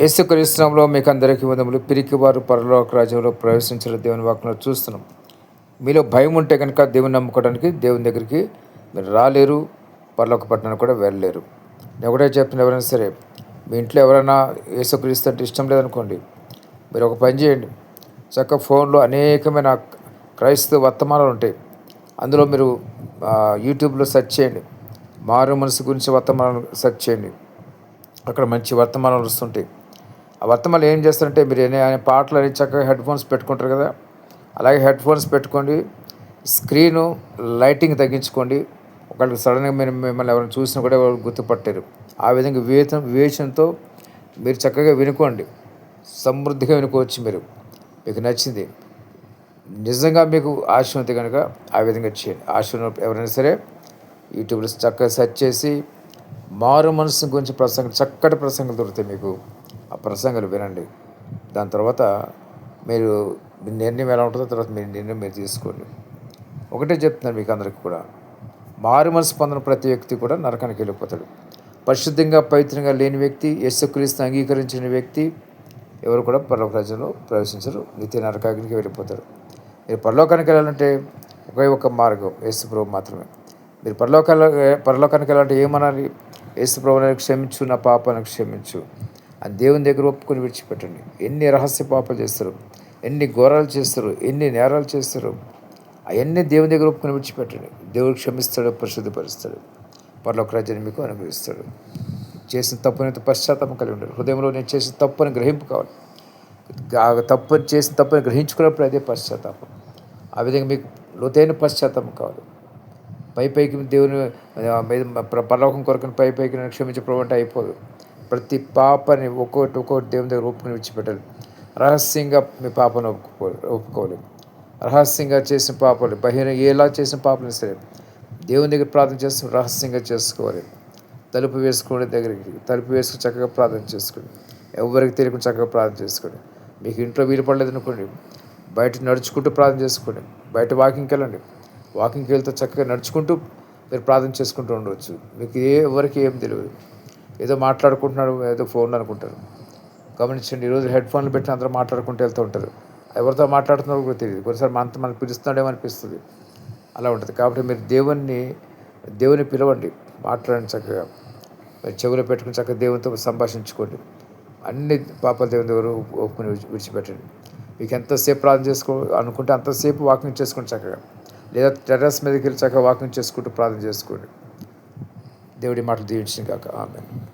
యేసుక్రీస్తు నామములో మీకు అందరికీ వందములు. పిరికివారు పరలోక రాజ్యంలో ప్రవేశించిన దేవుని వాక్యంలో చూస్తున్నాం. మీలో భయం ఉంటే కనుక దేవుని నమ్ముకోవడానికి దేవుని దగ్గరికి మీరు రాలేరు, పరలోక పట్టణానికి కూడా వెళ్ళలేరు. నేను ఒకటే చెప్తున్నా, ఎవరైనా సరే మీ ఇంట్లో ఎవరైనా యేసుక్రీస్తు అంటే ఇష్టం లేదనుకోండి, మీరు ఒక పని చేయండి. చక్కగా ఫోన్లో అనేకమైన క్రైస్తవ వర్తమానాలు ఉంటాయి. అందులో మీరు యూట్యూబ్లో సెర్చ్ చేయండి, మారు మనసు గురించి వర్తమానాలు సెర్చ్ చేయండి. అక్కడ మంచి వర్తమానాలు వస్తుంటాయి. ఆ వర్తమానాలు ఏం చేస్తారంటే, మీరు ఆయన పాటలు అని చక్కగా హెడ్ ఫోన్స్ పెట్టుకుంటారు కదా, అలాగే హెడ్ ఫోన్స్ పెట్టుకోండి. స్క్రీను లైటింగ్ తగ్గించుకోండి. ఒకళ్ళు సడన్గా మీరు మిమ్మల్ని ఎవరైనా చూసినా కూడా ఎవరు గుర్తుపట్టారు. ఆ విధంగా వివేచనతో మీరు చక్కగా వినుకోండి. సమృద్ధిగా వినుకోవచ్చు. మీకు నచ్చింది నిజంగా మీకు ఆశ ఉంది కనుక ఆ విధంగా చేయండి. ఆశ ఎవరైనా సరే యూట్యూబ్లో చక్కగా సెర్చ్ చేసి మారు మనసు గురించి చక్కటి ప్రసంగాలు దొరుకుతాయి. మీకు ఆ ప్రసంగాలు వినండి. దాని తర్వాత మీరు మీ నిర్ణయం ఎలా ఉంటుందో తర్వాత మీ నిర్ణయం మీరు తీసుకోండి. ఒకటే చెప్తున్నాను మీకు అందరికీ కూడా, మారు మనసు పొందిన ప్రతి వ్యక్తి కూడా నరకానికి వెళ్ళిపోతాడు. పరిశుద్ధంగా పవిత్రంగా లేని వ్యక్తి, యేసుక్రీస్తుని అంగీకరించిన వ్యక్తి ఎవరు కూడా పరలోక రాజ్యంలో ప్రవేశించరు, నిత్య నరకానికి వెళ్ళిపోతారు. మీరు పరలోకానికి వెళ్ళాలంటే ఒకే ఒక మార్గం, యేసు ప్రభువు మాత్రమే. మీరు పరలోకానికి వెళ్ళాలంటే ఏమనాలి? యేసు ప్రభువుని క్షమించు, నా పాపాలను క్షమించు అని దేవుని దగ్గర ఒప్పుకొని విడిచిపెట్టండి. ఎన్ని రహస్య పాపాలు చేస్తారు, ఎన్ని ఘోరాలు చేస్తారు, ఎన్ని నేరాలు చేస్తారు, అవన్నీ దేవుని దగ్గర ఒప్పుకొని విడిచిపెట్టండి. దేవుడు క్షమిస్తాడు, పరిశుద్ధపరుస్తాడు, పరలోక రాజ్యాన్ని మీకు అనుగ్రహిస్తాడు. చేసిన తప్పునైతే పశ్చాత్తాపం కలిగి ఉండాలి. హృదయంలో నేను చేసిన తప్పుని గ్రహింపు కావాలి. చేసిన తప్పుని గ్రహించుకున్నప్పుడు అదే పశ్చాత్తాపం. ఆ విధంగా మీకు లోతైన పశ్చాత్తాపం కావాలి. పైకి దేవుని పరలోకం కొరకు పైకి నన్ను క్షమించే ప్రభు అంటే అయిపోదు. ప్రతి పాపని ఒక్కొక్కటి దేవుని దగ్గర ఒప్పుకొని విడిచిపెట్టాలి. రహస్యంగా మీ పాపను ఒప్పుకోవాలి. రహస్యంగా చేసిన పాపాలు, బహిరంగ ఎలా చేసిన పాపలు సరే దేవుని దగ్గర ప్రార్థన చేస్తూ రహస్యంగా చేసుకోవాలి. తలుపు వేసుకుని చక్కగా ప్రార్థన చేసుకోండి. ఎవరికి తెలియకుండా చక్కగా ప్రార్థన చేసుకోండి. మీకు ఇంట్లో వీలు పడలేదు అనుకోండి, బయట నడుచుకుంటూ ప్రార్థన చేసుకోండి. బయట వాకింగ్కి వెళ్ళండి. వాకింగ్కి వెళ్తే చక్కగా నడుచుకుంటూ మీరు ప్రార్థన చేసుకుంటూ ఉండవచ్చు. మీకు ఎవరికి ఏం తెలియదు. ఏదో మాట్లాడుకుంటున్నాడు, ఏదో ఫోన్ అనుకుంటారు. గమనించండి, ఈరోజు హెడ్ ఫోన్లు పెట్టి అందరూ మాట్లాడుకుంటూ వెళ్తూ ఉంటారు. ఎవరితో మాట్లాడుతున్నారో కూడా తెలియదు. కొన్నిసారి మనకు పిలుస్తున్నాడేమో అనిపిస్తుంది. అలా ఉంటుంది. కాబట్టి మీరు దేవుని పిలవండి, మాట్లాడండి. చక్కగా మీరు చెవులో పెట్టుకుని చక్కగా దేవునితో సంభాషించుకోండి. అన్ని పాపాలు దేవుని దగ్గర ఒప్పుకొని విడిచిపెట్టండి. మీకు ఎంతసేపు ప్రార్థన అనుకుంటే అంతసేపు వాకింగ్ చేసుకోండి చక్కగా. లేదా టెర్రస్ మీదకి వెళ్ళి చక్కగా వాకింగ్ చేసుకుంటూ ప్రార్థన చేసుకోండి. దేవుడి మాటలు దీవించిన కాక. ఆమేన్.